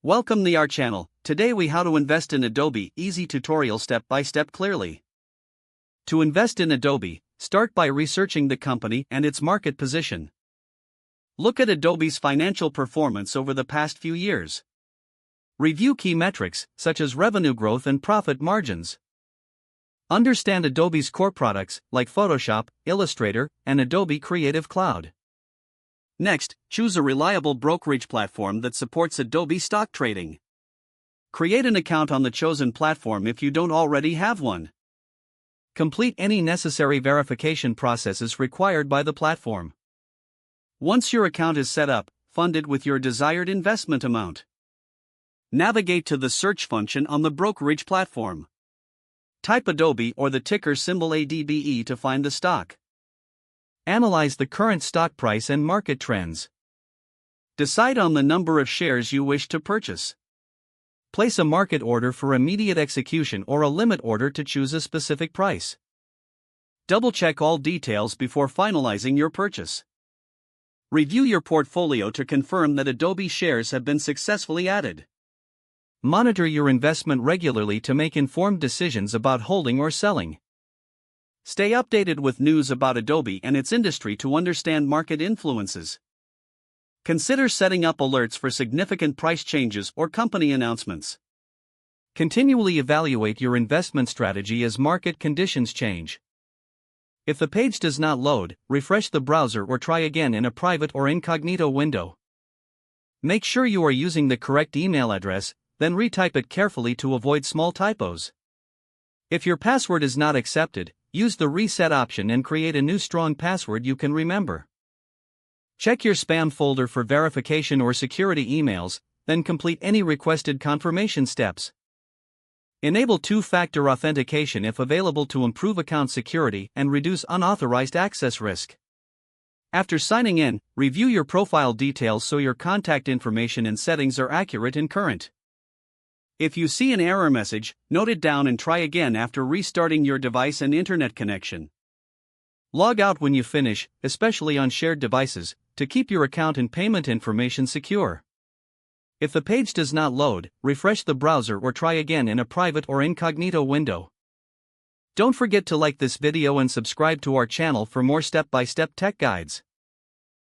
Welcome to our channel. Today we how to invest in Adobe, easy tutorial step by step clearly. To invest in Adobe, start by researching the company and its market position. Look at Adobe's financial performance over the past few years. Review key metrics, such as revenue growth and profit margins. Understand Adobe's core products, like Photoshop, Illustrator, and Adobe Creative Cloud. Next, choose a reliable brokerage platform that supports Adobe stock trading. Create an account on the chosen platform if you don't already have one. Complete any necessary verification processes required by the platform. Once your account is set up, fund it with your desired investment amount. Navigate to the search function on the brokerage platform. Type Adobe or the ticker symbol ADBE to find the stock. Analyze the current stock price and market trends. Decide on the number of shares you wish to purchase. Place a market order for immediate execution or a limit order to choose a specific price. Double-check all details before finalizing your purchase. Review your portfolio to confirm that Adobe shares have been successfully added. Monitor your investment regularly to make informed decisions about holding or selling. Stay updated with news about Adobe and its industry to understand market influences. Consider setting up alerts for significant price changes or company announcements. Continually evaluate your investment strategy as market conditions change. If the page does not load, refresh the browser or try again in a private or incognito window. Make sure you are using the correct email address, then retype it carefully to avoid small typos. If your password is not accepted, use the reset option and create a new strong password you can remember. Check your spam folder for verification or security emails, then complete any requested confirmation steps. Enable two-factor authentication if available to improve account security and reduce unauthorized access risk. After signing in, review your profile details so your contact information and settings are accurate and current. If you see an error message, note it down and try again after restarting your device and internet connection. Log out when you finish, especially on shared devices, to keep your account and payment information secure. If the page does not load, refresh the browser or try again in a private or incognito window. Don't forget to like this video and subscribe to our channel for more step-by-step tech guides.